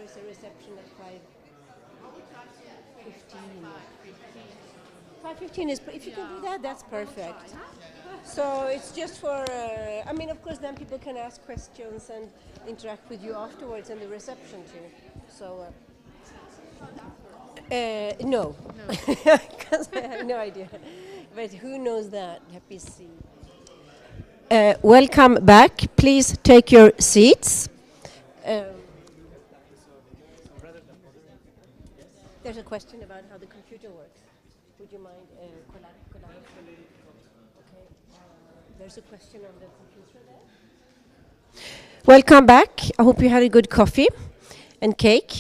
is a reception at 5:15. 5:15 is, if you can do that, that's perfect. So it's just for, I mean, of course, then people can ask questions and interact with you afterwards in the reception too. So, no, because I have no idea. But who knows that? Let me see. Welcome back. Please take your seats. There's a question about how the computer works. Would you mind, Colarte? Okay. There's a question on the computer there. Welcome back. I hope you had a good coffee and cake.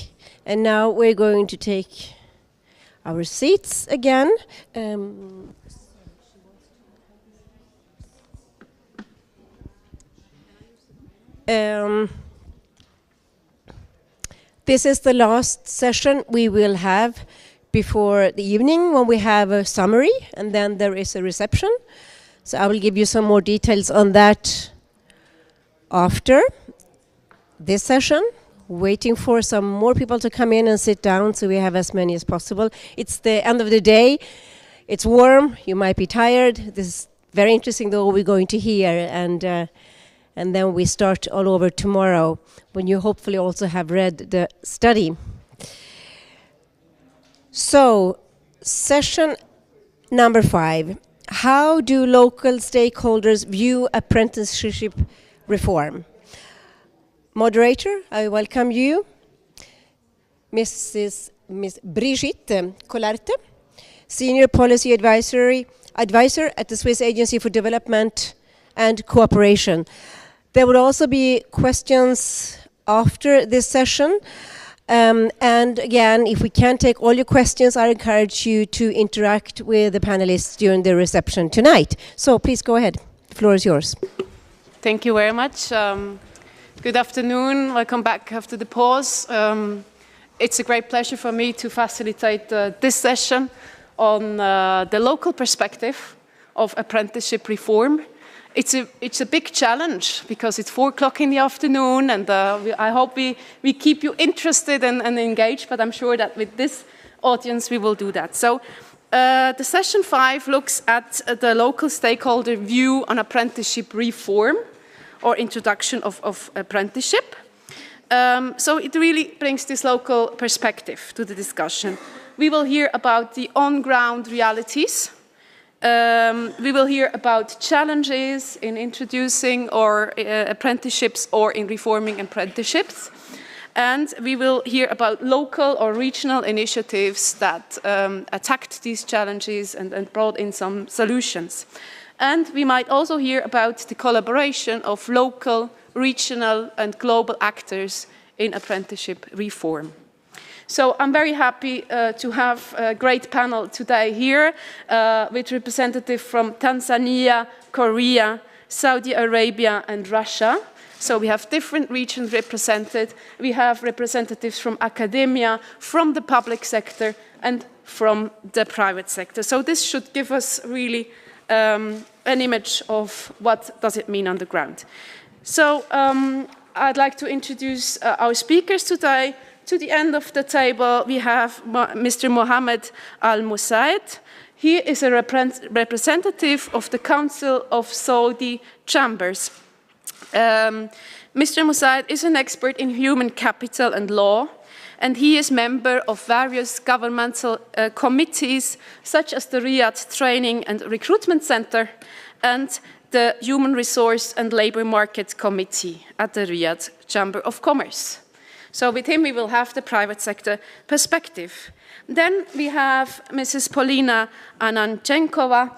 And now we're going to take our seats again. This is the last session we will have before the evening, when we have a summary and then there is a reception. So I will give you some more details on that after this session. Waiting for some more people to come in and sit down so we have as many as possible. It's the end of the day. It's warm. You might be tired. This is very interesting though we're going to hear, and then we start all over tomorrow when you hopefully also have read the study. So, session number 5. How do local stakeholders view apprenticeship reform? Moderator, I welcome you. Miss Brigitte Colarte, Senior Policy Advisor at the Swiss Agency for Development and Cooperation. There will also be questions after this session. And again, if we can't take all your questions, I encourage you to interact with the panelists during the reception tonight. So please go ahead. The floor is yours. Thank you very much. Good afternoon. Welcome back after the pause. It's a great pleasure for me to facilitate this session on the local perspective of apprenticeship reform. It's a big challenge because it's 4 o'clock in the afternoon, and I hope we keep you interested and engaged, but I'm sure that with this audience we will do that. So the session 5 looks at the local stakeholder view on apprenticeship reform or introduction of apprenticeship. So it really brings this local perspective to the discussion. We will hear about the on-ground realities. We will hear about challenges in introducing apprenticeships or in reforming apprenticeships. And we will hear about local or regional initiatives that attacked these challenges and brought in some solutions. And we might also hear about the collaboration of local, regional and global actors in apprenticeship reform. So I'm very happy to have a great panel today here with representatives from Tanzania, Korea, Saudi Arabia and Russia. So we have different regions represented. We have representatives from academia, from the public sector and from the private sector. So this should give us really an image of what does it mean on the ground. So I'd like to introduce our speakers today. To the end of the table, we have Mr. Mohammed Almussad. He is a representative of the Council of Saudi Chambers. Mr. Almussad is an expert in human capital and law, and he is member of various governmental committees, such as the Riyadh Training and Recruitment Center and the Human Resource and Labor Market Committee at the Riyadh Chamber of Commerce. So with him, we will have the private sector perspective. Then we have Mrs. Polina Ananchenkova.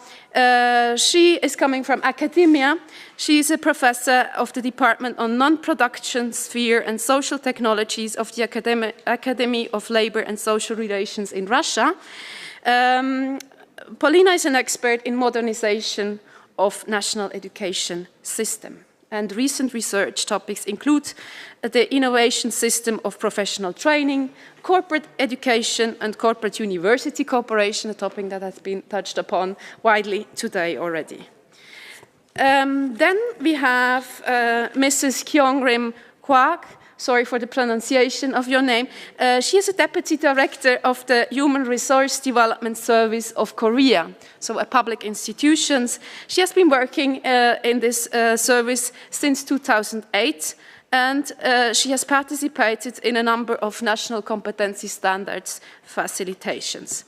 She is coming from academia. She is a professor of the Department on Non-Production Sphere and Social Technologies of the Academy of Labor and Social Relations in Russia. Polina is an expert in modernization of national education system. And recent research topics include the innovation system of professional training, corporate education and corporate university cooperation, a topic that has been touched upon widely today already. Then we have Mrs. Kyong-Rim Kwak Sorry for the pronunciation of your name. She is a Deputy Director of the Human Resource Development Service of Korea, so a public institution. She has been working in this service since 2008, and she has participated in a number of national competency standards facilitations.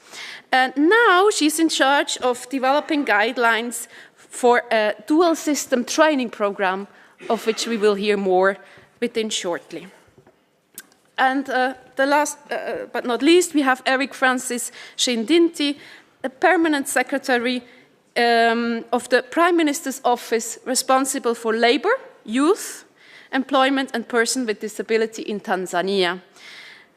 And now she's in charge of developing guidelines for a dual system training program, of which we will hear more within shortly. And the last but not least, we have Eric Francis Shitindi, a permanent secretary of the Prime Minister's Office responsible for labor, youth, employment and persons with disability in Tanzania.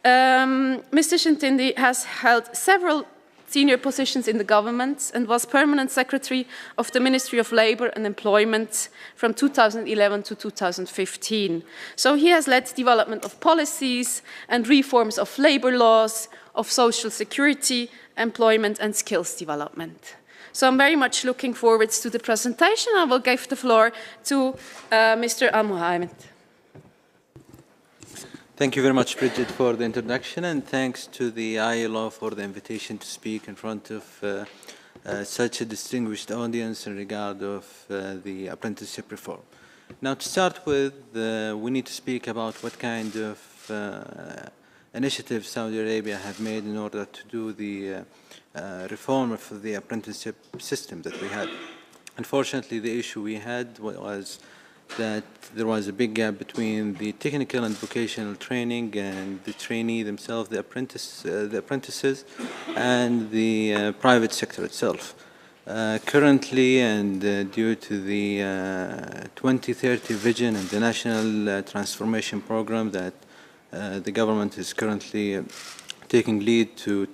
Mr. Shitindi has held several senior positions in the government and was permanent secretary of the Ministry of Labour and Employment from 2011 to 2015. So he has led development of policies and reforms of labour laws, of social security, employment and skills development. So I'm very much looking forward to the presentation. I will give the floor to Mr. Mohammed. Thank you very much, Brigitte, for the introduction, and thanks to the ILO for the invitation to speak in front of such a distinguished audience in regard of the apprenticeship reform. Now, to start with, we need to speak about what kind of initiatives Saudi Arabia have made in order to do the reform of the apprenticeship system that we had. Unfortunately, the issue we had was that there was a big gap between the technical and vocational training and the trainee themselves, the apprentices, and the private sector itself. Currently, and due to the 2030 vision and the national transformation program that the government is currently taking lead to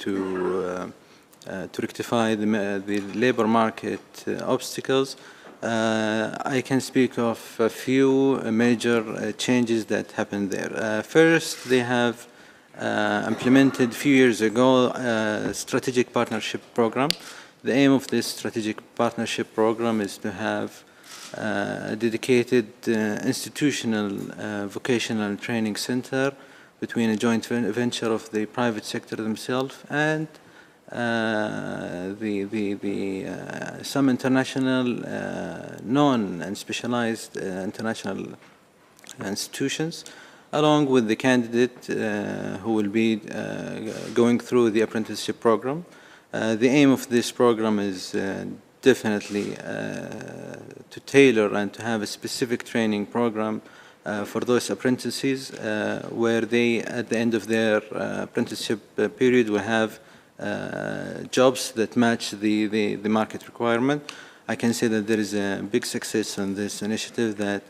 rectify the labor market obstacles, I can speak of a few major changes that happened there. First, they have implemented a few years ago a strategic partnership program. The aim of this strategic partnership program is to have a dedicated institutional vocational training center between a joint venture of the private sector themselves and some international known and specialized international institutions, along with the candidate who will be going through the apprenticeship program. The aim of this program is definitely to tailor and to have a specific training program for those apprentices where they, at the end of their apprenticeship period, will have jobs that match the market requirement. I can say that there is a big success on this initiative, that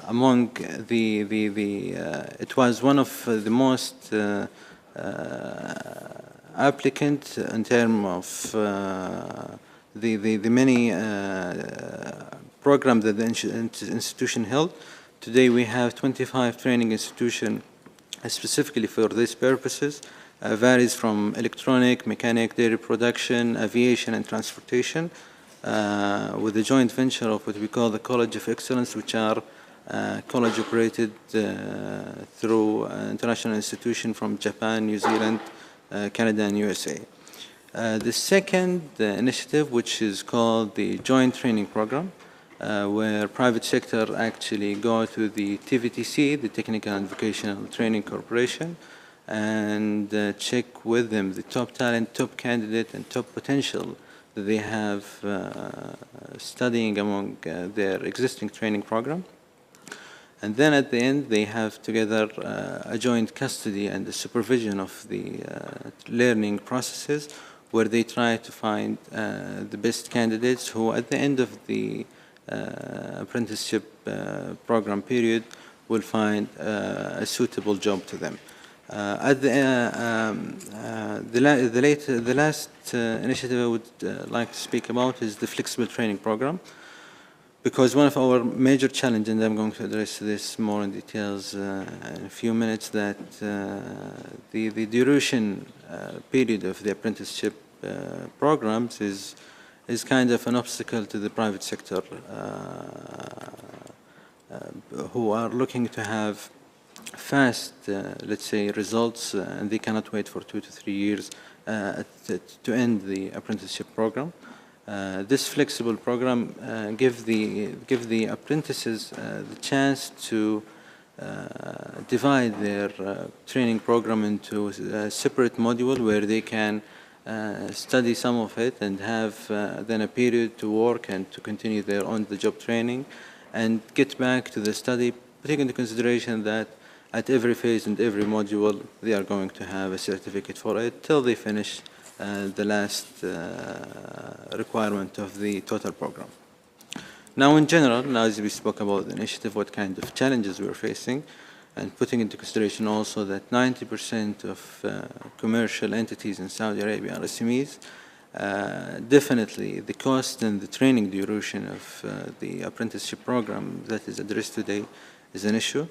among it was one of the most applicant in terms of the many programs that the institution held. Today we have 25 training institutions specifically for these purposes, varies from electronic, mechanic, dairy production, aviation and transportation, with a joint venture of what we call the College of Excellence, which are college operated through international institutions from Japan, New Zealand, Canada and USA. The second initiative, which is called the Joint Training Program, where private sector actually go to the TVTC, the Technical and Vocational Training Corporation, and check with them the top talent, top candidate, and top potential that they have studying among their existing training program. And then at the end, they have together a joint custody and the supervision of the learning processes, where they try to find the best candidates who, at the end of the apprenticeship program period, will find a suitable job to them. The last initiative I would like to speak about is the flexible training program, because one of our major challenges, and I'm going to address this more in details in a few minutes, that the duration period of the apprenticeship programs is kind of an obstacle to the private sector who are looking to have fast, let's say, results, and they cannot wait for 2 to 3 years to end the apprenticeship program. This flexible program give the apprentices the chance to divide their training program into a separate module where they can study some of it and have then a period to work and to continue their on-the-job training and get back to the study, taking into consideration that at every phase and every module they are going to have a certificate for it till they finish the last requirement of the total program. Now in general, now as we spoke about the initiative, what kind of challenges we're facing, and putting into consideration also that 90% of commercial entities in Saudi Arabia are SMEs, definitely the cost and the training duration of the apprenticeship program that is addressed today is an issue.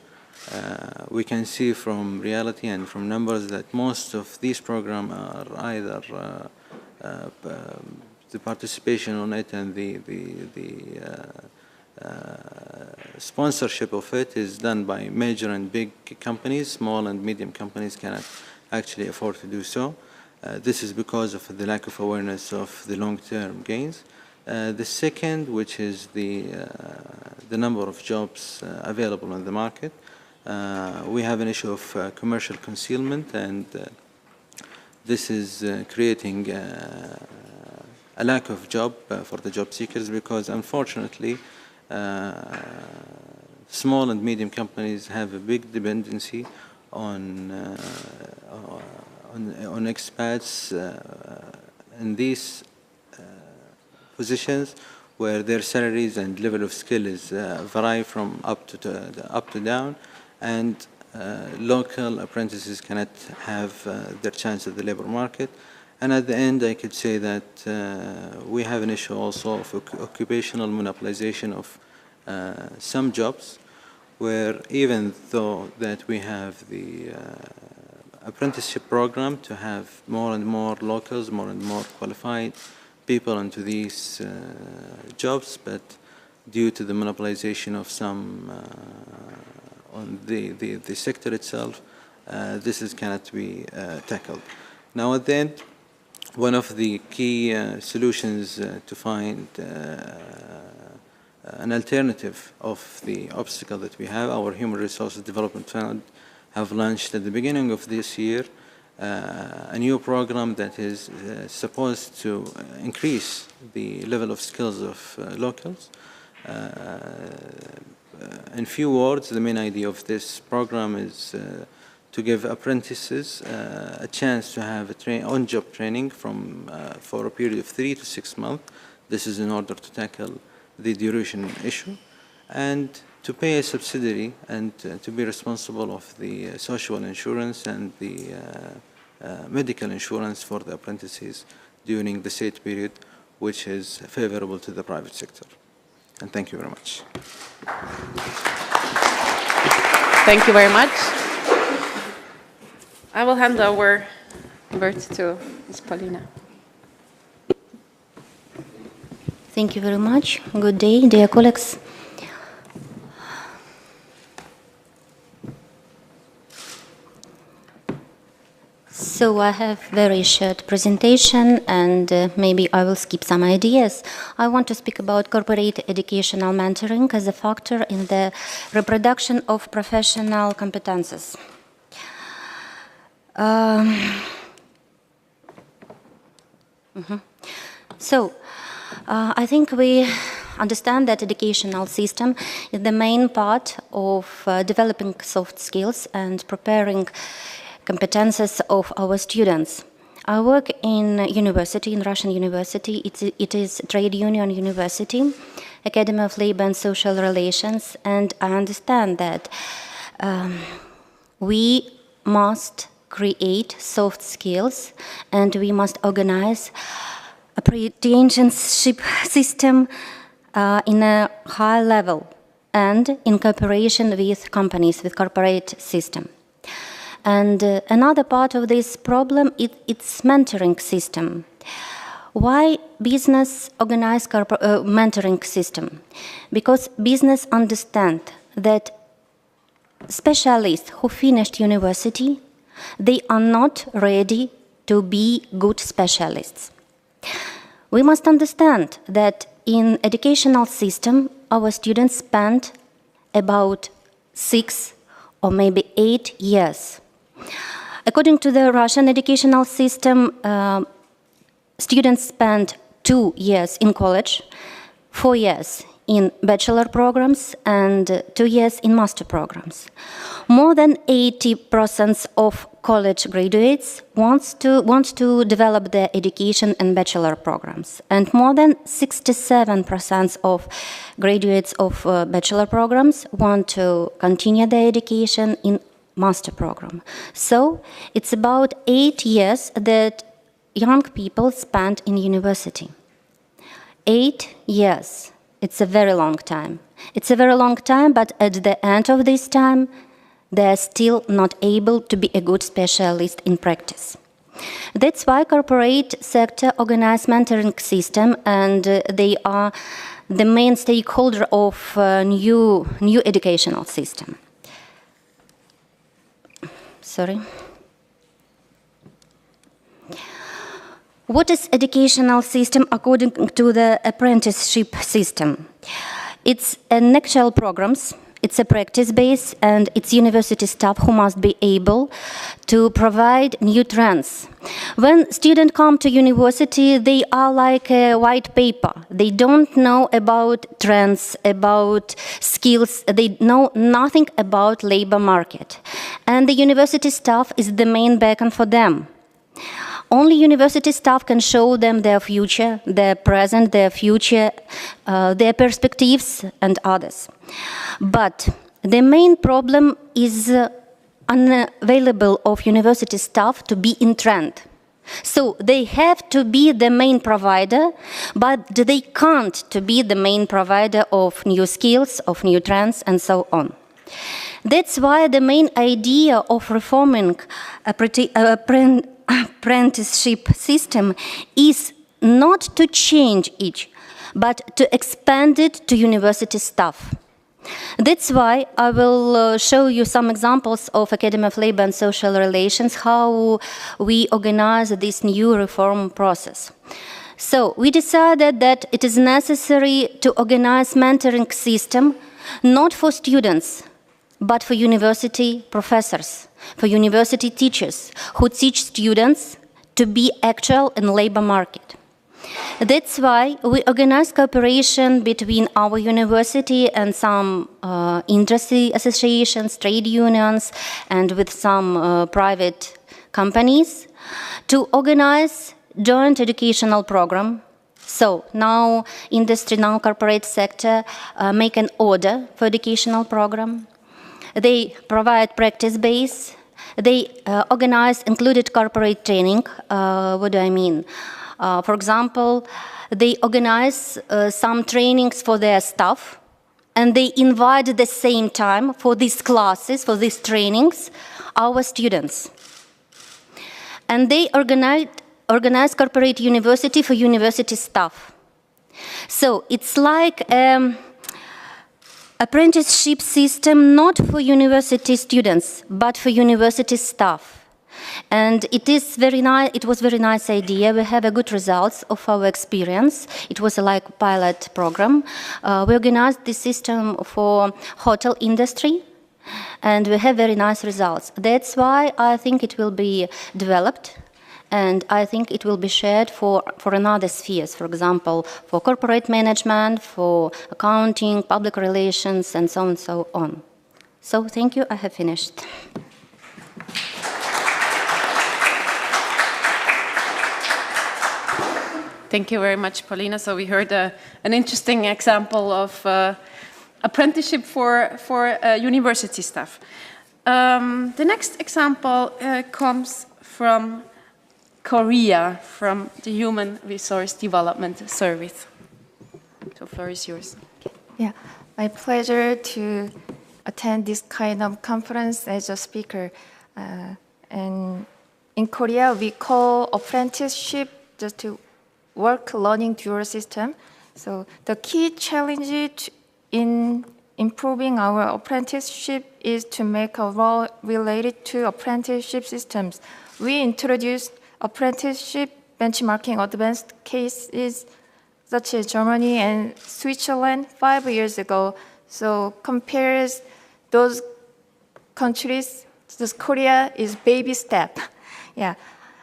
We can see from reality and from numbers that most of these programs are either the participation on it and the sponsorship of it is done by major and big companies. Small and medium companies cannot actually afford to do so. This is because of the lack of awareness of the long-term gains. The second, which is the number of jobs available on the market. We have an issue of commercial concealment, and this is creating a lack of job for the job seekers because unfortunately small and medium companies have a big dependency on expats in these positions where their salaries and level of skill is vary from up to down, and local apprentices cannot have their chance at the labor market. And at the end, I could say that we have an issue also of occupational monopolization of some jobs, where even though that we have the apprenticeship program to have more and more locals, more and more qualified people into these jobs, but due to the monopolization of some on the sector itself, this cannot be tackled. Now at the end, one of the key solutions to find an alternative of the obstacle that we have, our Human Resources Development Fund have launched at the beginning of this year a new program that is supposed to increase the level of skills of locals. In few words, the main idea of this program is to give apprentices a chance to have on-job training for a period of 3 to 6 months. This is in order to tackle the duration issue, and to pay a subsidy and to be responsible of the social insurance and the medical insurance for the apprentices during the said period, which is favorable to the private sector. And thank you very much. Thank you very much. I will hand over to Ms. Polina. Thank you very much. Good day, dear colleagues. So I have very short presentation, and maybe I will skip some ideas. I want to speak about corporate educational mentoring as a factor in the reproduction of professional competences. So I think we understand that educational system is the main part of developing soft skills and preparing competences of our students. I work in university, in Russian university. It is trade union university, Academy of Labor and Social Relations, and I understand that we must create soft skills and we must organize apprenticeship system in a high level and in cooperation with companies, with corporate system. And another part of this problem is its mentoring system. Why business organize mentoring system? Because business understand that specialists who finished university, they are not ready to be good specialists. We must understand that in educational system, our students spend about 6 or maybe 8 years. According to the Russian educational system, students spend 2 years in college, 4 years in bachelor programs, and 2 years in master programs. More than 80% of college graduates want to develop their education in bachelor programs, and more than 67% of graduates of bachelor programs want to continue their education in master program. So it's about 8 years that young people spend in university. 8 years. It's a very long time. It's a very long time, but at the end of this time, they are still not able to be a good specialist in practice. That's why corporate sector organize mentoring system, and they are the main stakeholder of new educational system. Sorry. What is educational system according to the apprenticeship system? It's an actual programs, it's a practice base, and it's university staff who must be able to provide new trends. When students come to university, they are like a white paper. They don't know about trends, about skills. They know nothing about labor market. And the university staff is the main beacon for them. Only university staff can show them their future, their present, their future, their perspectives, and others. But the main problem is unavailable of university staff to be in trend. So they have to be the main provider, but they can't to be the main provider of new skills, of new trends, and so on. That's why the main idea of reforming apprenticeship system is not to change it, but to expand it to university staff. That's why I will show you some examples of Academy of Labor and Social Relations, how we organize this new reform process. So we decided that it is necessary to organize mentoring system, not for students, but for university professors, for university teachers who teach students to be actual in labor market. That's why we organize cooperation between our university and some industry associations, trade unions, and with some private companies to organize joint educational program. So now industry, now corporate sector make an order for educational program. They provide practice base. They organize included corporate training. What do I mean? For example, they organize some trainings for their staff, and they invite at the same time for these classes, for these trainings, our students. And they organize corporate university for university staff. So it's like apprenticeship system not for university students, but for university staff. And it is very nice. It was very nice idea. We have a good results of our experience. It was like a pilot program. We organized this system for hotel industry, and we have very nice results. That's why I think it will be developed, and I think it will be shared for another spheres. For example, for corporate management, for accounting, public relations, and so on and so on. So thank you. I have finished. Thank you very much, Polina. So we heard an interesting example of apprenticeship for university staff. The next example comes from Korea, from the Human Resource Development Service. So the floor is yours. Yeah, my pleasure to attend this kind of conference as a speaker. And in Korea, we call apprenticeship just to work learning dual system. So the key challenge in improving our apprenticeship is to make a role related to apprenticeship systems. We introduced apprenticeship benchmarking advanced cases such as Germany and Switzerland 5 years ago. So compares those countries, this Korea is baby step. Yeah.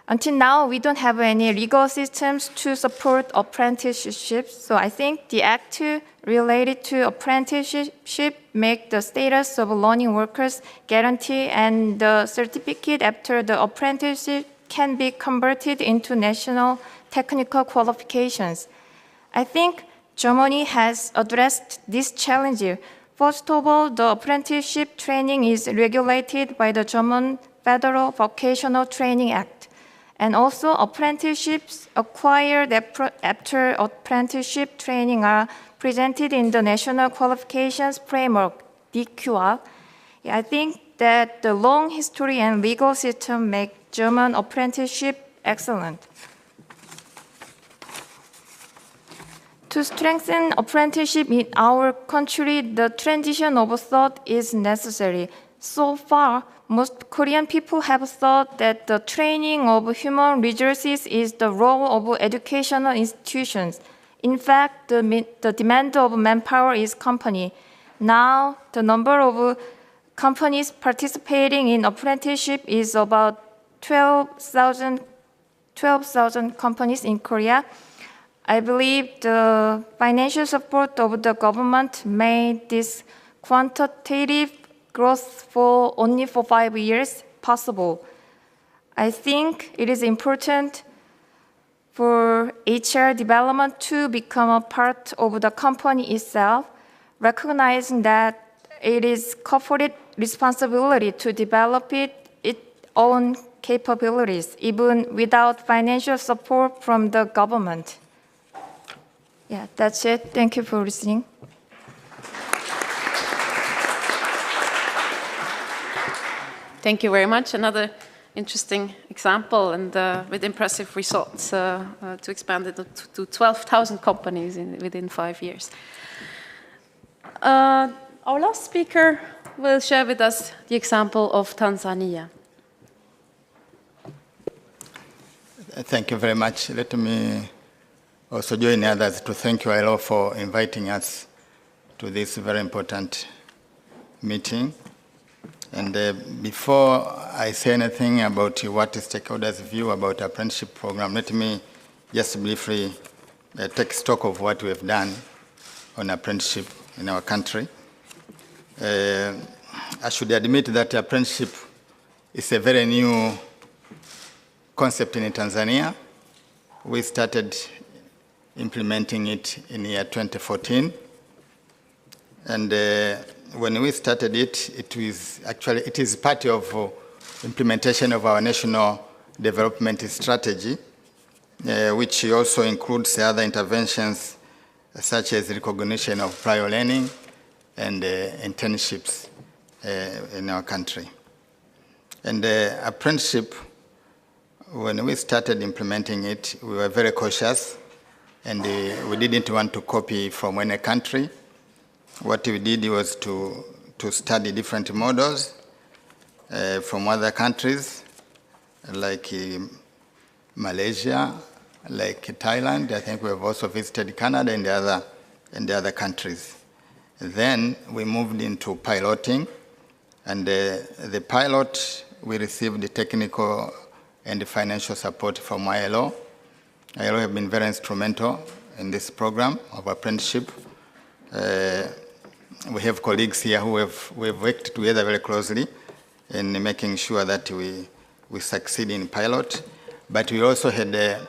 Until now, we don't have any legal systems to support apprenticeships. So I think the Act 2 related to apprenticeship make the status of learning workers guarantee, and the certificate after the apprenticeship can be converted into national technical qualifications. I think Germany has addressed this challenge. First of all, the apprenticeship training is regulated by the German Federal Vocational Training Act. And also, apprenticeships acquired after apprenticeship training are presented in the National Qualifications Framework, DQA. I think that the long history and legal system make German apprenticeship excellent. To strengthen apprenticeship in our country, the transition of thought is necessary. So far, most Korean people have thought that the training of human resources is the role of educational institutions. In fact, the demand of manpower is company. Now, the number of companies participating in apprenticeship is about 12,000 companies in Korea. I believe the financial support of the government made this quantitative growth only for 5 years possible. I think it is important for HR development to become a part of the company itself, recognizing that it is corporate responsibility to develop its own capabilities, even without financial support from the government. Yeah, that's it. Thank you for listening. Thank you very much. Another interesting example and with impressive results to expand it to 12,000 companies within 5 years. Our last speaker will share with us the example of Tanzania. Thank you very much. Let me also join others to thank you, ILO, for inviting us to this very important meeting. And before I say anything about what stakeholders view about apprenticeship program, let me just briefly take stock of what we have done on apprenticeship in our country. I should admit that apprenticeship is a very new concept in Tanzania. We started implementing it in the year 2014. And when we started it, it is part of implementation of our national development strategy, which also includes other interventions such as recognition of prior learning and internships in our country. And apprenticeship, when we started implementing it, we were very cautious, and we didn't want to copy from any country. What we did was to study different models from other countries, like Malaysia, like Thailand. I think we have also visited Canada and the other countries. Then we moved into piloting, and the pilot, we received the technical and the financial support from ILO. ILO have been very instrumental in this program of apprenticeship. We have colleagues here who have worked together very closely in making sure that we succeed in pilot. But we also had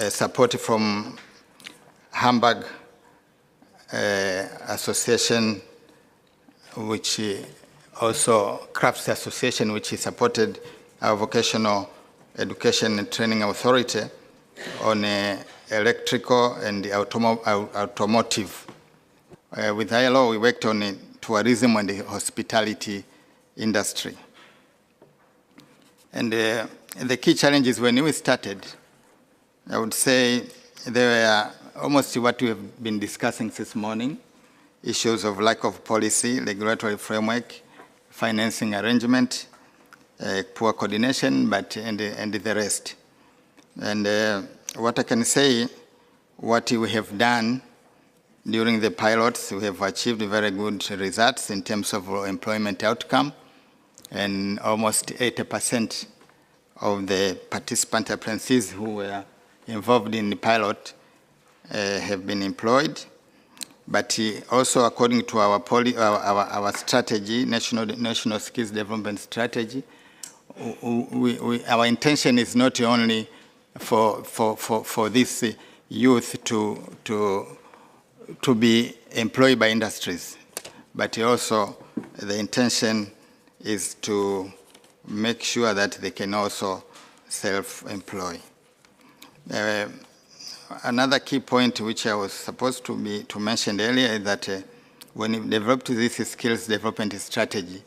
support from Hamburg Association, which also Crafts Association, which supported our vocational education and training authority on electrical and automotive. With ILO, we worked on tourism and the hospitality industry. And the key challenges when we started, I would say they were almost what we have been discussing this morning. issues of lack of policy, regulatory framework, financing arrangement, poor coordination, and the rest. And what I can say, what we have done during the pilots, we have achieved very good results in terms of employment outcome, and almost 80% of the participant apprentices who were involved in the pilot have been employed. But also, according to our strategy, national skills development strategy, our intention is not only for this youth to be employed by industries, but also the intention is to make sure that they can also self-employ. Another key point which I was supposed to mention earlier is that when we developed this skills development strategy,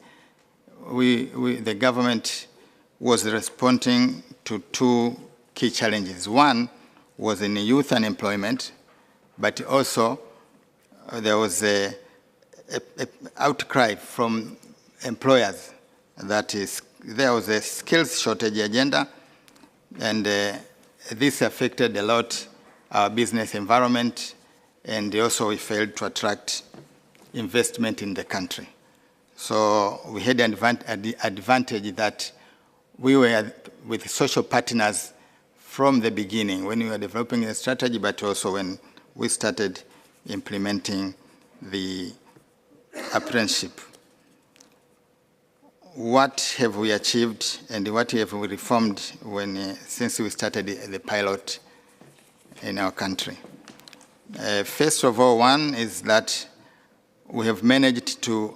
the government was responding to two key challenges. One was in youth unemployment, but also there was an outcry from employers that there was a skills shortage agenda, and this affected a lot our business environment, and also we failed to attract investment in the country. So we had an advantage that we were with social partners from the beginning when we were developing the strategy, but also when we started implementing the apprenticeship. What have we achieved and what have we reformed since we started the pilot in our country? First of all, one is that we have managed to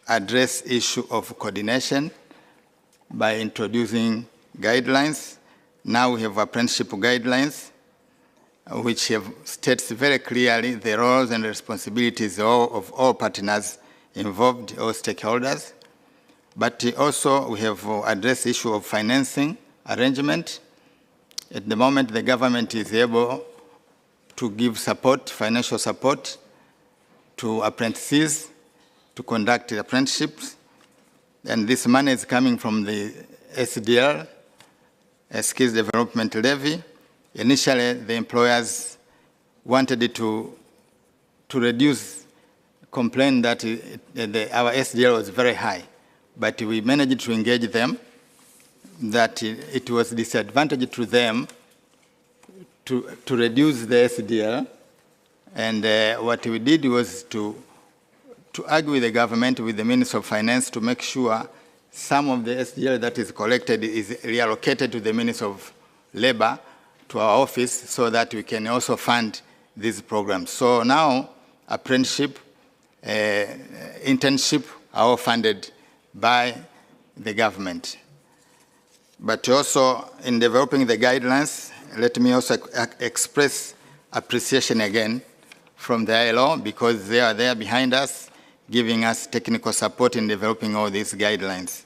address issue of coordination by introducing guidelines. Now we have apprenticeship guidelines, which have states very clearly the roles and responsibilities of all partners involved, all stakeholders. But also we have addressed the issue of financing arrangement. At the moment, the government is able to give support, financial support, to apprentices to conduct apprenticeships. And this money is coming from the SDL, Skills Development Levy. Initially, the employers wanted to reduce, complain that our SDL was very high, but we managed to engage them that it was disadvantage to them to reduce the SDL, and what we did was to argue with the government, with the Minister of Finance, to make sure some of the SDL that is collected is reallocated to the Minister of Labor, to our office, so that we can also fund these programs. So now, apprenticeship, internship are all funded by the government. But also, in developing the guidelines, let me also express appreciation again from the ILO, because they are there behind us, giving us technical support in developing all these guidelines.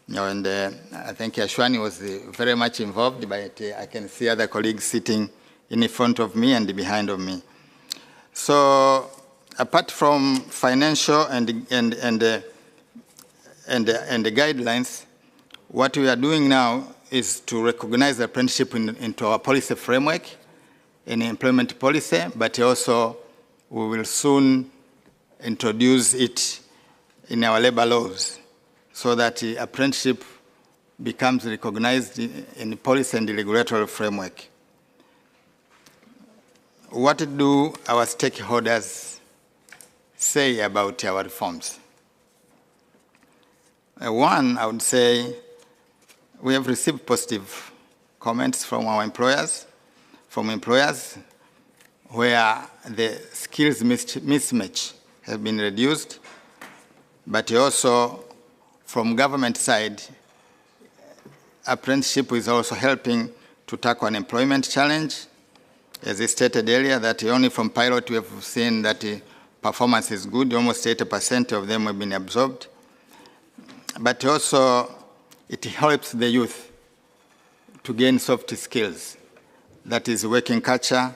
And I think Ashwani was very much involved, but I can see other colleagues sitting in front of me and behind of me. So apart from financial and the guidelines, what we are doing now is to recognize the apprenticeship into our policy framework, in employment policy, but also we will soon introduce it in our labor laws, so that the apprenticeship becomes recognized in the policy and the regulatory framework. What do our stakeholders say about our reforms? One, I would say, we have received positive comments from our employers, where the skills mismatch have been reduced, but also from government side, apprenticeship is also helping to tackle an employment challenge. As I stated earlier, that only from pilot we have seen that the performance is good, almost 80% of them have been absorbed. But also, it helps the youth to gain soft skills. That is working culture,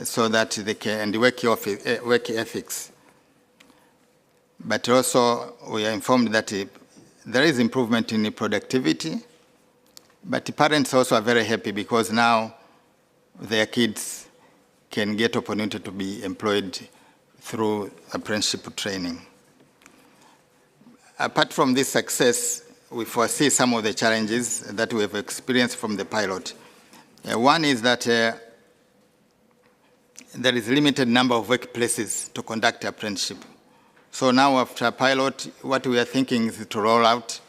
so that they can, and work ethics. But also, we are informed that there is improvement in productivity, but parents also are very happy because now their kids can get opportunity to be employed through apprenticeship training. Apart from this success, we foresee some of the challenges that we have experienced from the pilot. One is that there is a limited number of workplaces to conduct apprenticeship. So now after pilot, what we are thinking is to roll out,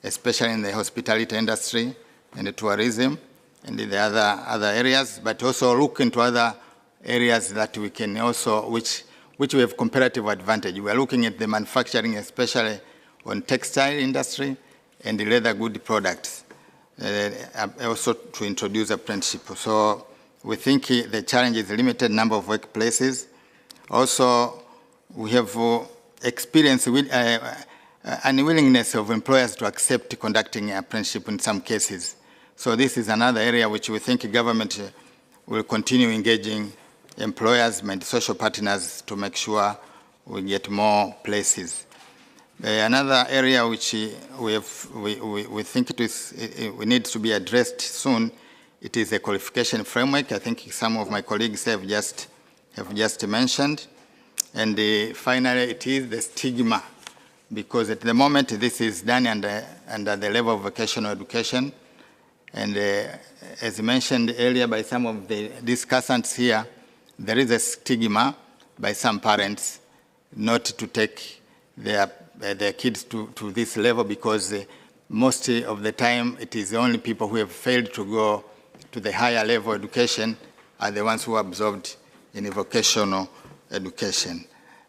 especially in the hospitality industry and the tourism and the other areas, but also look into other areas that we can also, which we have comparative advantage. We are looking at the manufacturing, especially on textile industry and the leather good products, also to introduce apprenticeship. So we think the challenge is a limited number of workplaces. Also, we have experienced unwillingness of employers to accept conducting apprenticeship in some cases. So this is another area which we think government will continue engaging employers and social partners to make sure we get more places. Another area which we think we need to be addressed soon, it is a qualification framework. I think some of my colleagues have just mentioned. And finally, it is the stigma, because at the moment this is done under the level of vocational education. And as mentioned earlier by some of the discussants here, there is a stigma by some parents not to take their kids to this level, because most of the time it is only people who have failed to go to the higher level education are the ones who are absorbed in a vocational education.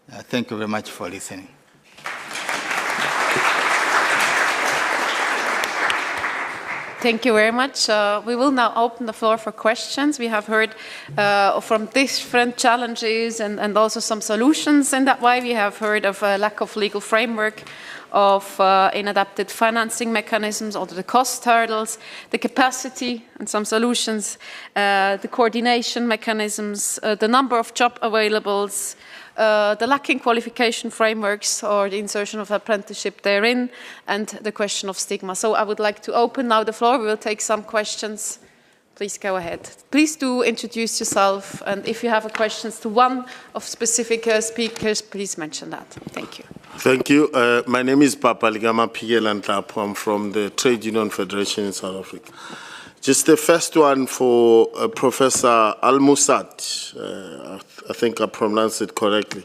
Thank you very much for listening. Thank you very much. We will now open the floor for questions. We have heard from different challenges and also some solutions in that way. We have heard of a lack of legal framework, of inadapted financing mechanisms, or the cost hurdles, the capacity and some solutions, the coordination mechanisms, the number of job availables, the lacking qualification frameworks or the insertion of apprenticeship therein, and the question of stigma. So I would like to open now the floor. We will take some questions. Please go ahead. Please do introduce yourself, and if you have questions to one of specific speakers, please mention that. Thank you. Thank you. My name is Papaligama Pigelantapo. I'm from the Trade Union Federation in South Africa. Just the first one for Professor Almussad. I think I pronounced it correctly.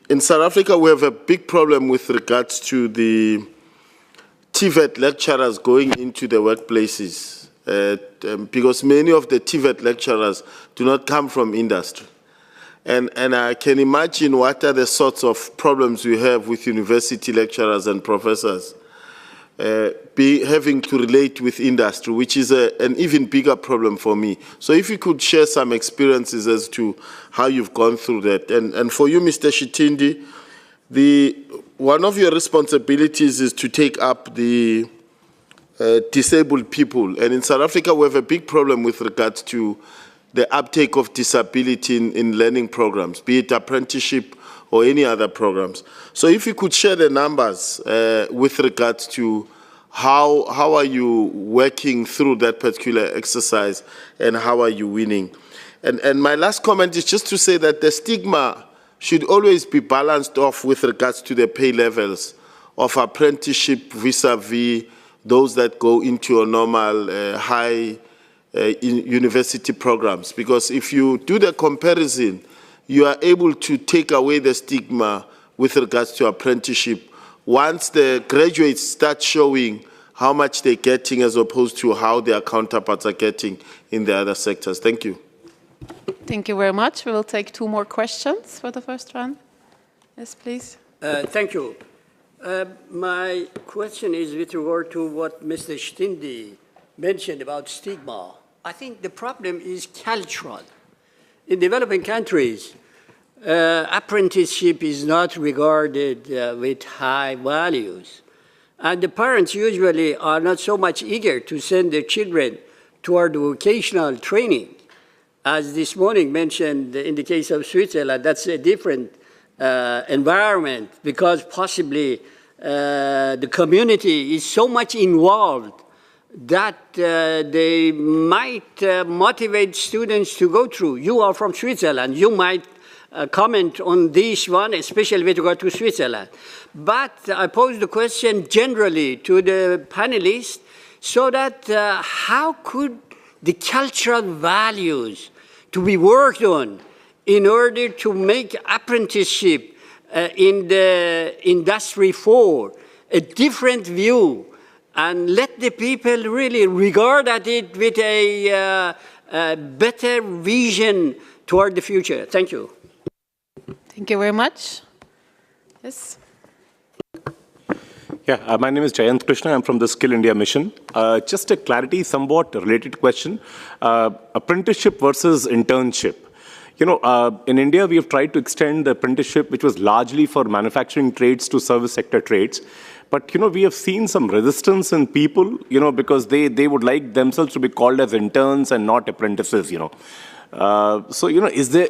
In South Africa, we have a big problem with regards to the TVET lecturers going into the workplaces, because many of the TVET lecturers do not come from industry. And I can imagine what are the sorts of problems we have with university lecturers and professors having to relate with industry, which is an even bigger problem for me. So if you could share some experiences as to how you've gone through that. And for you, Mr. Shitindi, one of your responsibilities is to take up the disabled people. And in South Africa, we have a big problem with regards to the uptake of disability in learning programs, be it apprenticeship or any other programs. So if you could share the numbers with regards to how are you working through that particular exercise and how are you winning? And my last comment is just to say that the stigma should always be balanced off with regards to the pay levels of apprenticeship vis-a-vis those that go into a normal high university programs. Because if you do the comparison, you are able to take away the stigma with regards to apprenticeship once the graduates start showing how much they're getting as opposed to how their counterparts are getting in the other sectors. Thank you. Thank you very much. We will take two more questions for the first round. Yes, please. Thank you. My question is with regard to what Mr. Shitindi mentioned about stigma. I think the problem is cultural. In developing countries, apprenticeship is not regarded with high values. And the parents usually are not so much eager to send their children toward vocational training. as this morning mentioned, in the case of Switzerland, that's a different environment because possibly the community is so much involved that they might motivate students to go through. You are from Switzerland. You might comment on this one, especially with regard to Switzerland. But I pose the question generally to the panelists so that how could the cultural values to be worked on in order to make apprenticeship in the industry 4 a different view and let the people really regard at it with a better vision toward the future. Thank you. Thank you very much. Yes. Yeah, my name is Jayant Krishna. I'm from the Skill India Mission. Just a clarity, somewhat related question. Apprenticeship versus internship. You know, in India, we have tried to extend the apprenticeship, which was largely for manufacturing trades to service sector trades. But, you know, we have seen some resistance in people, you know, because they would like themselves to be called as interns and not apprentices, you know. So, you know, is there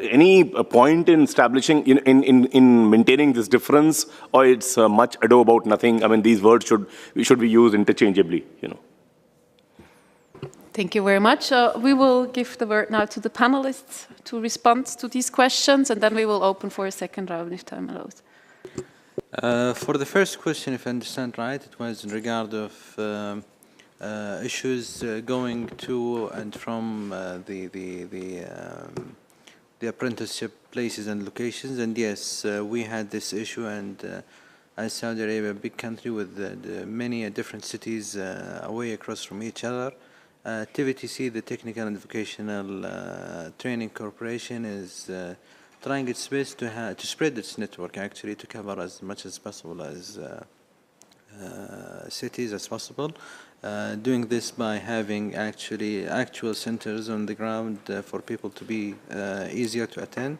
any point in establishing, in maintaining this difference, or it's much ado about nothing? I mean, these words should be used interchangeably, you know. Thank you very much. We will give the word now to the panelists to respond to these questions, and then we will open for a second round if time allows. For the first question, if I understand right, it was in regard of issues going to and from the apprenticeship places and locations. And yes, we had this issue, and as Saudi Arabia, a big country with many different cities away across from each other, TVTC, the Technical and Vocational Training Corporation, is trying its best to spread its network, actually, to cover as much as possible as cities as possible. Doing this by having actual centers on the ground for people to be easier to attend.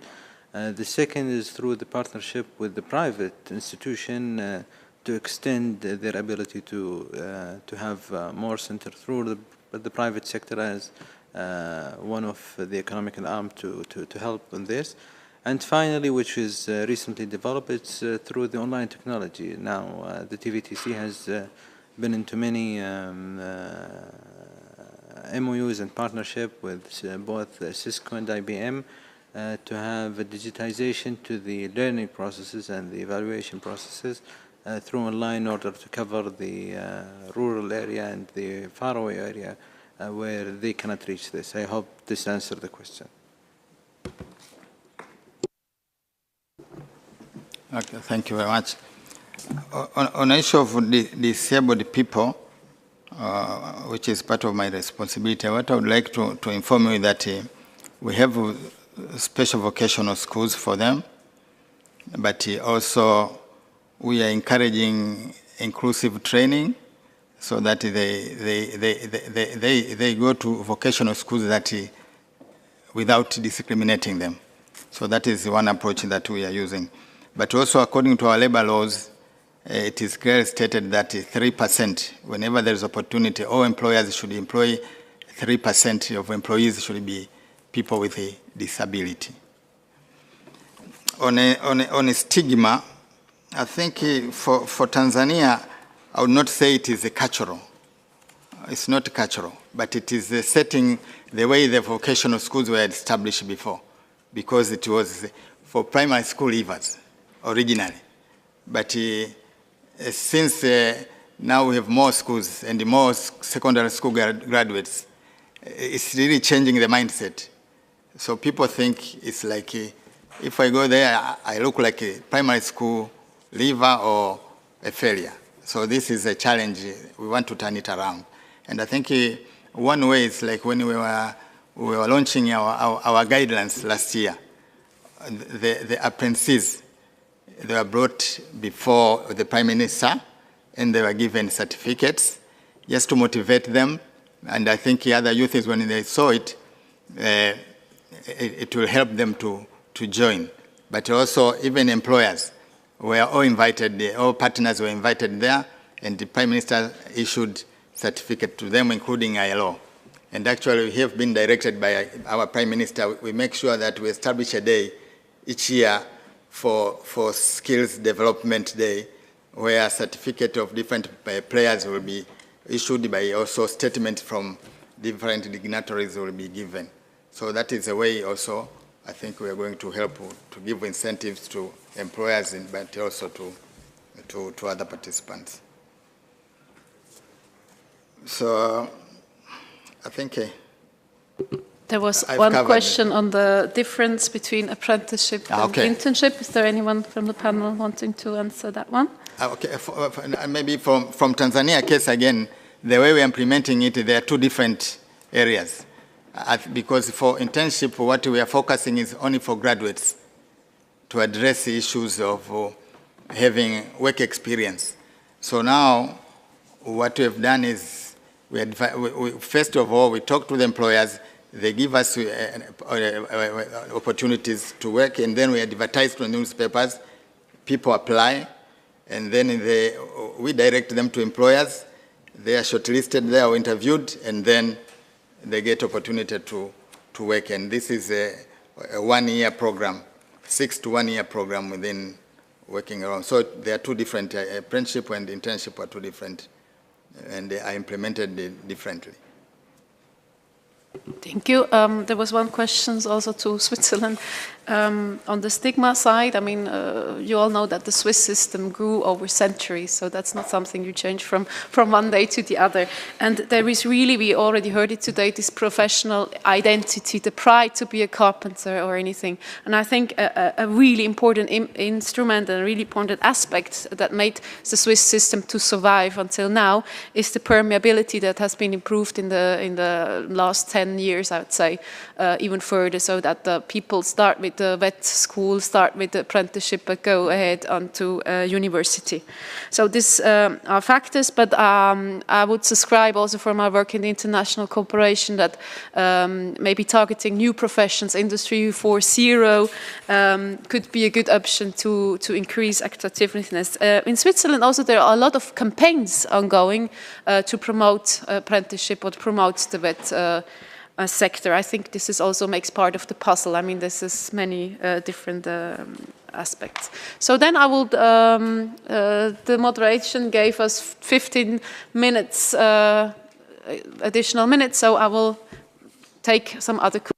The second is through the partnership with the private institution to extend their ability to have more centers through the private sector as one of the economical arm to help in this. And finally, which is recently developed, it's through the online technology. Now, the TVTC has been into many MOUs and partnership with both Cisco and IBM to have a digitization to the learning processes and the evaluation processes through online in order to cover the rural area and the faraway area where they cannot reach this. I hope this answered the question. Okay, thank you very much. On the issue of disabled people, which is part of my responsibility, what I would like to inform you that we have special vocational schools for them, but also we are encouraging inclusive training so that they go to vocational schools that without discriminating them. So that is one approach that we are using. But also, according to our labor laws, it is clearly stated that 3%, whenever there is opportunity, all employers should employ 3% of employees should be people with a disability. On a stigma, I think for Tanzania, I would not say it is a cultural. It's not cultural, but it is the setting, the way the vocational schools were established before, because it was for primary school leavers originally. But since now we have more schools and more secondary school graduates, it's really changing the mindset. So people think it's like, if I go there, I look like a primary school leaver or a failure. So this is a challenge. We want to turn it around. And I think one way is like when we were launching our guidelines last year, the apprentices, they were brought before the Prime Minister, and they were given certificates just to motivate them. And I think the other youths, when they saw it, it will help them to join. But also, even employers were all invited, all partners were invited there, and the Prime Minister issued certificate to them, including ILO. And actually, we have been directed by our Prime Minister. We make sure that we establish a day each year for Skills Development Day, where a certificate of different players will be issued, by also statements from different dignitaries will be given. So that is a way also, I think we are going to help to give incentives to employers, but also to other participants. So I think there was I've one covered question on the difference between apprenticeship and internship. Is there anyone from the panel wanting to answer that one? Okay, maybe from Tanzania case again, the way we're implementing it, there are two different areas. Because for internship, what we are focusing is only for graduates to address the issues of having work experience. So now, what we have done is, first of all, we talk to the employers, they give us opportunities to work, and then we advertise to the newspapers, people apply, and then we direct them to employers, they are shortlisted, they are interviewed, and then they get opportunity to work. And this is a one-year program, 6 to 1 year program within working around. So there are two different, apprenticeship and internship are two different, and they are implemented differently. Thank you. There was one question also to Switzerland on the stigma side. I mean, you all know that the Swiss system grew over centuries, so that's not something you change from one day to the other. And there is really, we already heard it today, this professional identity, the pride to be a carpenter or anything. And I think a really important instrument and a really important aspect that made the Swiss system to survive until now is the permeability that has been improved in the last 10 years, I would say, even further, so that the people start with the vet school, start with the apprenticeship, but go ahead onto university. So these are factors, but I would subscribe also for my work in the international cooperation that maybe targeting new professions, Industry 4.0, could be a good option to increase attractiveness. In Switzerland also there are a lot of campaigns ongoing to promote apprenticeship or to promote the vet sector. I think this is also makes part of the puzzle. I mean, this is many different aspects. So then I will, the moderation gave us 15 minutes, additional minutes, so I will take some other questions.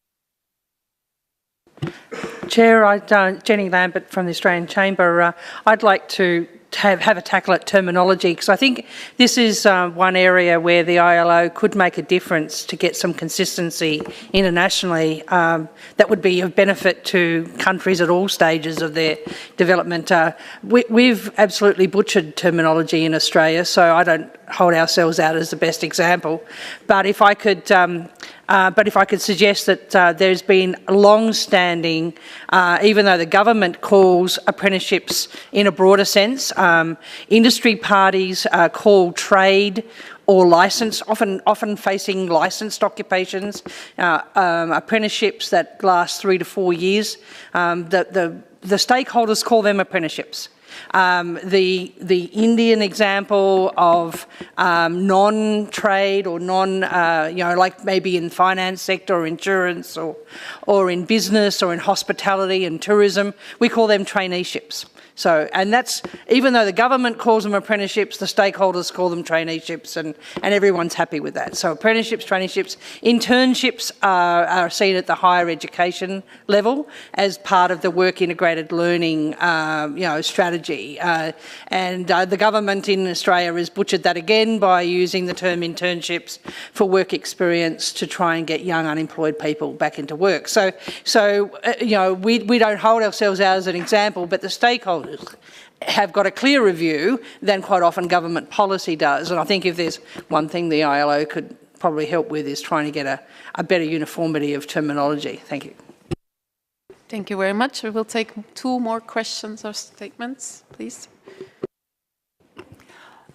Chair, Jenny Lambert from the Australian Chamber. I'd like to have a tackle at terminology, because I think this is one area where the ILO could make a difference to get some consistency internationally that would be of benefit to countries at all stages of their development. We've absolutely butchered terminology in Australia, so I don't hold ourselves out as the best example. But if I could suggest that there's been long-standing, even though the government calls apprenticeships in a broader sense, industry parties call trade or license, often facing licensed occupations, apprenticeships that last 3 to 4 years. The stakeholders call them apprenticeships. The Indian example of non-trade or like maybe in finance sector or insurance or in business or in hospitality and tourism, we call them traineeships. So, and that's, even though the government calls them apprenticeships, the stakeholders call them traineeships, and everyone's happy with that. So apprenticeships, traineeships, internships are seen at the higher education level as part of the work integrated learning, strategy. And the government in Australia has butchered that again by using the term internships for work experience to try and get young unemployed people back into work. So we don't hold ourselves out as an example, but the stakeholders have got a clearer view than quite often government policy does. And I think if there's one thing the ILO could probably help with is trying to get a better uniformity of terminology. Thank you. Thank you very much. We will take 2 more questions or statements, please.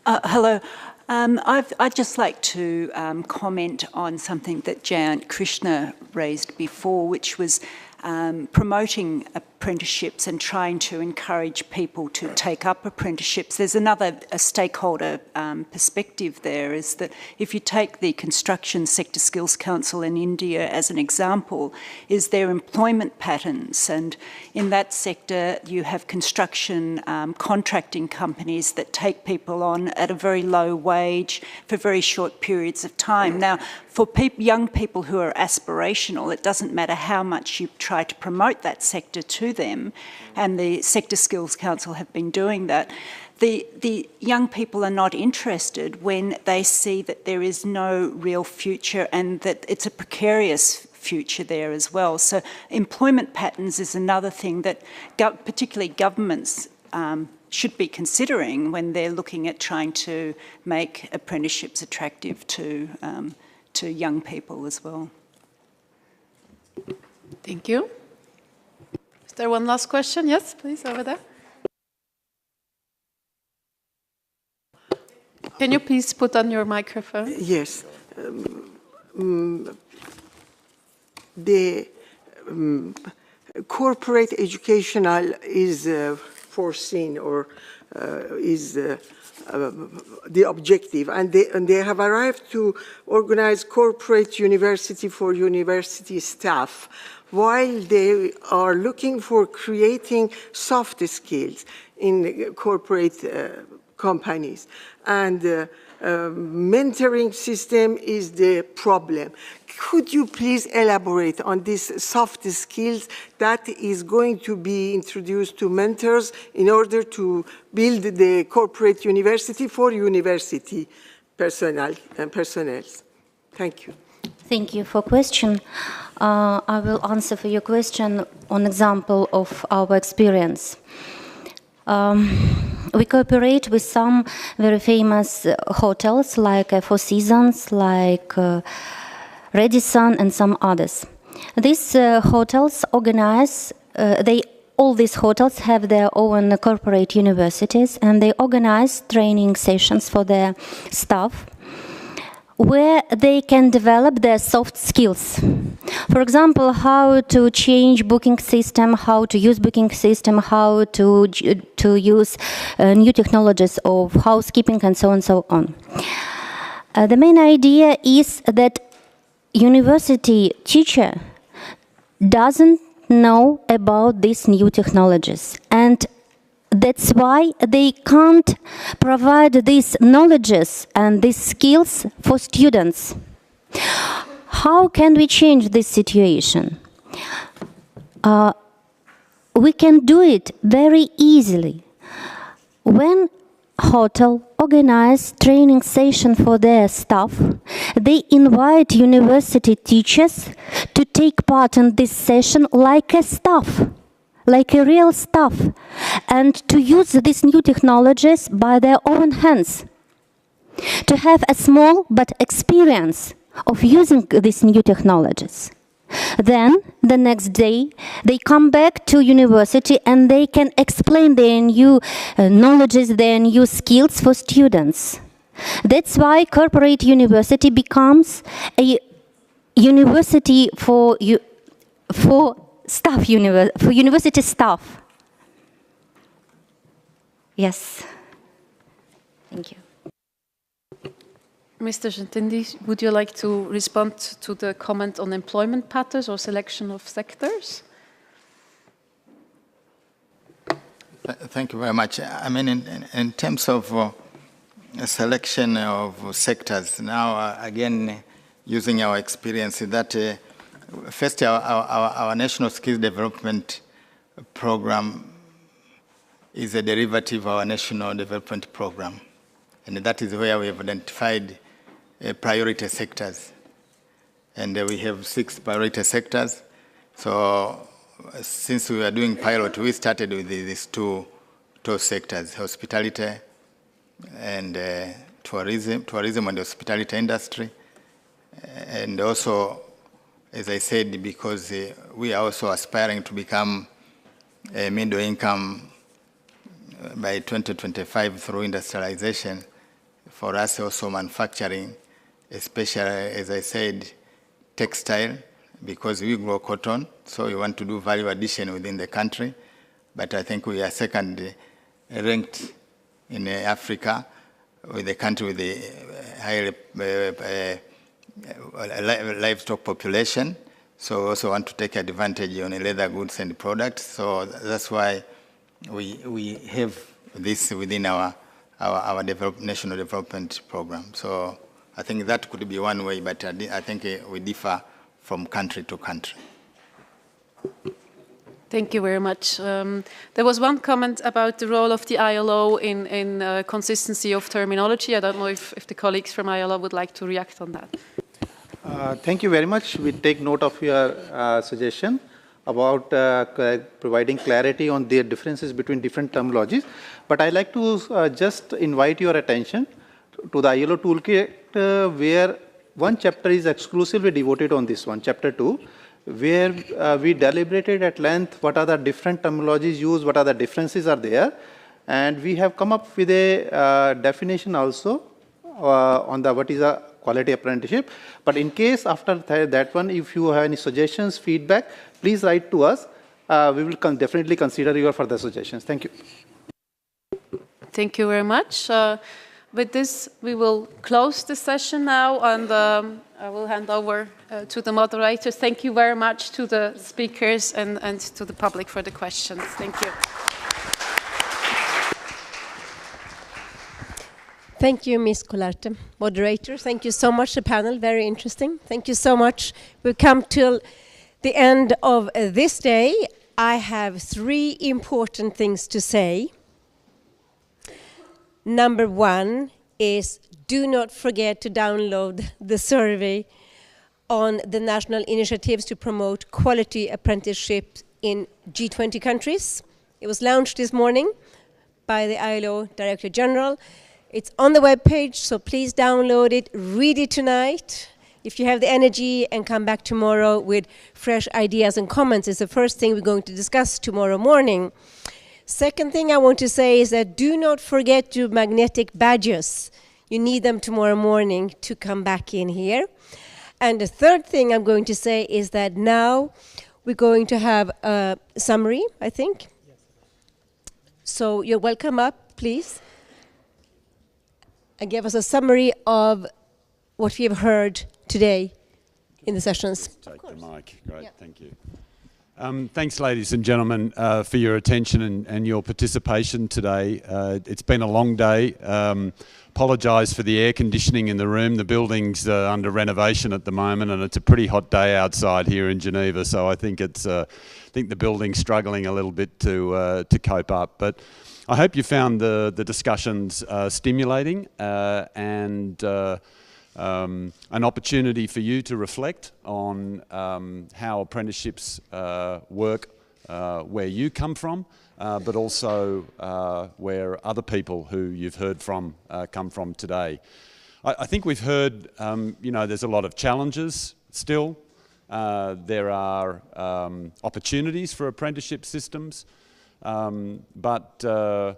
Hello. I'd just like to comment on something that Jayant Krishna raised before, which was promoting apprenticeships and trying to encourage people to take up apprenticeships. There's another stakeholder perspective there, is that if you take the Construction Sector Skills Council in India as an example, is their employment patterns. And in that sector, you have construction contracting companies that take people on at a very low wage for very short periods of time. Now, for young people who are aspirational, it doesn't matter how much you try to promote that sector to them, and the Sector Skills Council have been doing that. The young people are not interested when they see that there is no real future and that it's a precarious future there as well. So employment patterns is another thing that particularly governments should be considering when they're looking at trying to make apprenticeships attractive to young people as well. Thank you. Is there one last question? Yes, please, over there. Can you please put on your microphone? Yes. The corporate educational is foreseen or is the objective, and they have arrived to organize corporate university for university staff, while they are looking for creating soft skills in corporate companies. And mentoring system is the problem. Could you please elaborate on these soft skills that is going to be introduced to mentors in order to build the corporate university for university personnel? Thank you. Thank you for question. I will answer for your question on example of our experience. We cooperate with some very famous hotels like Four Seasons, like Radisson and some others. These hotels organize, all these hotels have their own corporate universities, and they organize training sessions for their staff where they can develop their soft skills. For example, how to change booking system, how to use booking system, how to use new technologies of housekeeping, and so on and so on. The main idea is that university teacher doesn't know about these new technologies, and that's why they can't provide these knowledges and these skills for students. How can we change this situation? We can do it very easily. When hotel organize training session for their staff, they invite university teachers to take part in this session like a staff, like a real staff, and to use these new technologies by their own hands, to have a small but experience of using these new technologies. Then, the next day, they come back to university and they can explain their new knowledges, their new skills for students. That's why corporate university becomes a university for staff, for university staff. Yes. Thank you. Mr. Shitindi, would you like to respond to the comment on employment patterns or selection of sectors? Thank you very much. I mean, in terms of selection of sectors, now again, using our experience, that first our National Skills Development Program is a derivative of our National Development Program. And that is where we have identified priority sectors. And we have 6 priority sectors. So since we were doing pilot, we started with these two sectors, hospitality and tourism and hospitality industry. And also, as I said, because we are also aspiring to become a middle income by 2025 through industrialization. For us also manufacturing, especially, as I said, textile because we grow cotton, so we want to do value addition within the country. But I think we are second ranked in Africa, with the country with the higher livestock population. So we also want to take advantage on leather goods and products. So that's why we have this within our national development program. So I think that could be one way, but I think we differ from country to country. Thank you very much. There was one comment about the role of the ILO in consistency of terminology. I don't know if the colleagues from ILO would like to react on that. Thank you very much. We take note of your suggestion about providing clarity on the differences between different terminologies. But I'd like to just invite your attention to the ILO toolkit, where one chapter is exclusively devoted on this one, chapter 2, where we deliberated at length what are the different terminologies used, what are the differences are there. And we have come up with a definition also on the what is a quality apprenticeship. But in case after that one, if you have any suggestions, feedback, please write to us. We will definitely consider your further suggestions. Thank you. Thank you very much. With this, we will close the session now, and I will hand over to the moderator. Thank you very much to the speakers and to the public for the questions. Thank you. Thank you, Ms. Colarte. Moderator, thank you so much, the panel, very interesting. Thank you so much. We've come till the end of this day. I have 3 important things to say. Number 1 is do not forget to download the survey on the national initiatives to promote quality apprenticeship in G20 countries. It was launched this morning by the ILO Director General. It's on the webpage, so please download it, read it tonight. If you have the energy, and come back tomorrow with fresh ideas and comments. It's the first thing we're going to discuss tomorrow morning. Second thing I want to say is that do not forget your magnetic badges. You need them tomorrow morning to come back in here. And the third thing I'm going to say is that now we're going to have a summary, I think. Yes. So you're welcome up, please. And give us a summary of what we have heard today in the sessions. Take the mic. Great, yeah. Thank you. Thanks, ladies and gentlemen, for your attention and your participation today. It's been a long day. Apologise for the air conditioning in the room. The building's under renovation at the moment, and it's a pretty hot day outside here in Geneva. So I think the building's struggling a little bit to cope up. But I hope you found the discussions stimulating and an opportunity for you to reflect on how apprenticeships work where you come from, but also where other people who you've heard from come from today. I think we've heard, there's a lot of challenges still. There are opportunities for apprenticeship systems, but there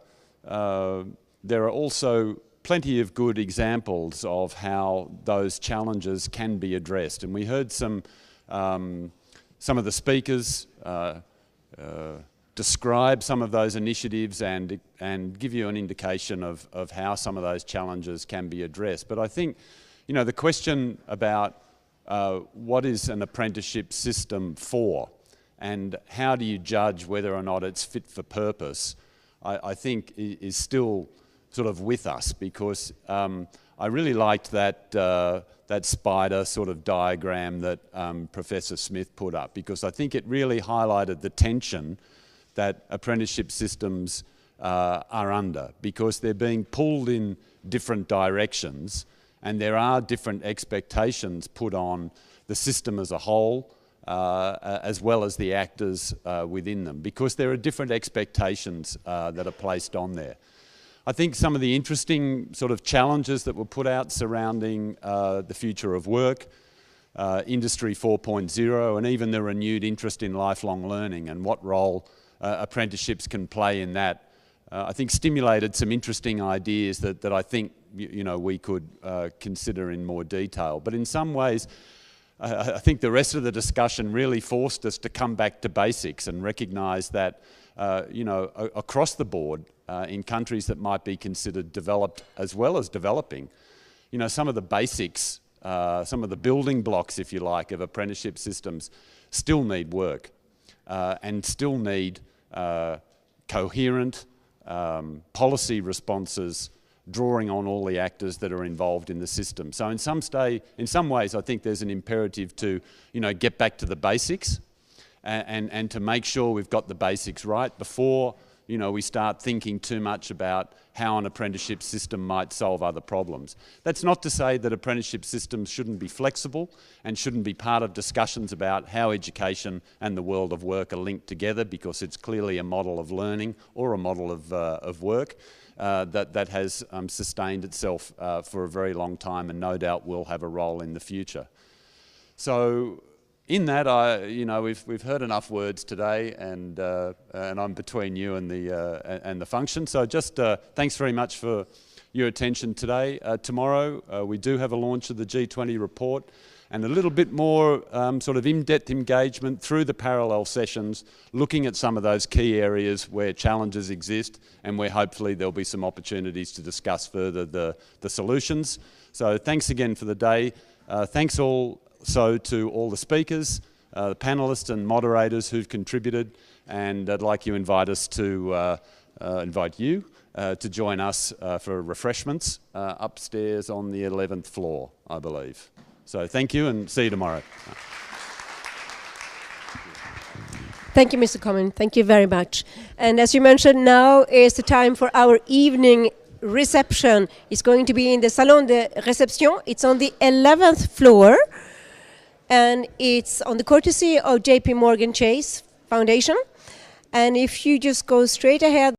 are also plenty of good examples of how those challenges can be addressed. And we heard some of the speakers describe some of those initiatives and give you an indication of how some of those challenges can be addressed. But I think, the question about what is an apprenticeship system for and how do you judge whether or not it's fit for purpose, I think is still sort of with us, because I really liked that spider sort of diagram that Professor Smith put up, because I think it really highlighted the tension that apprenticeship systems are under, because they're being pulled in different directions and there are different expectations put on the system as a whole, as well as the actors within them, because there are different expectations that are placed on there. I think some of the interesting sort of challenges that were put out surrounding the future of work, Industry 4.0, and even the renewed interest in lifelong learning and what role apprenticeships can play in that, I think stimulated some interesting ideas that I think we could consider in more detail. But in some ways, I think the rest of the discussion really forced us to come back to basics and recognise that, you know, across the board, in countries that might be considered developed as well as developing, you know, some of the basics, some of the building blocks, if you like, of apprenticeship systems still need work and still need coherent policy responses drawing on all the actors that are involved in the system. So in some ways, I think there's an imperative to, you know, get back to the basics and to make sure we've got the basics right before, you know, we start thinking too much about how an apprenticeship system might solve other problems. That's not to say that apprenticeship systems shouldn't be flexible and shouldn't be part of discussions about how education and the world of work are linked together, because it's clearly a model of learning or a model of work that has sustained itself for a very long time and no doubt will have a role in the future. So in that, you know, we've heard enough words today, and I'm between you and the function. So just thanks very much for your attention today. Tomorrow we do have a launch of the G20 report and a little bit more sort of in-depth engagement through the parallel sessions, looking at some of those key areas where challenges exist and where hopefully there'll be some opportunities to discuss further the solutions. So thanks again for the day. Thanks also to all the speakers, the panellists and moderators who've contributed, and I'd like to invite you to join us for refreshments upstairs on the 11th floor, I believe. So thank you and see you tomorrow. Thank you, Mr. Common. Thank you very much. And as you mentioned, now is the time for our evening reception. It's going to be in the Salon de Réception. It's on the 11th floor. And it's on the courtesy of JP Morgan Chase Foundation. And if you just go straight ahead,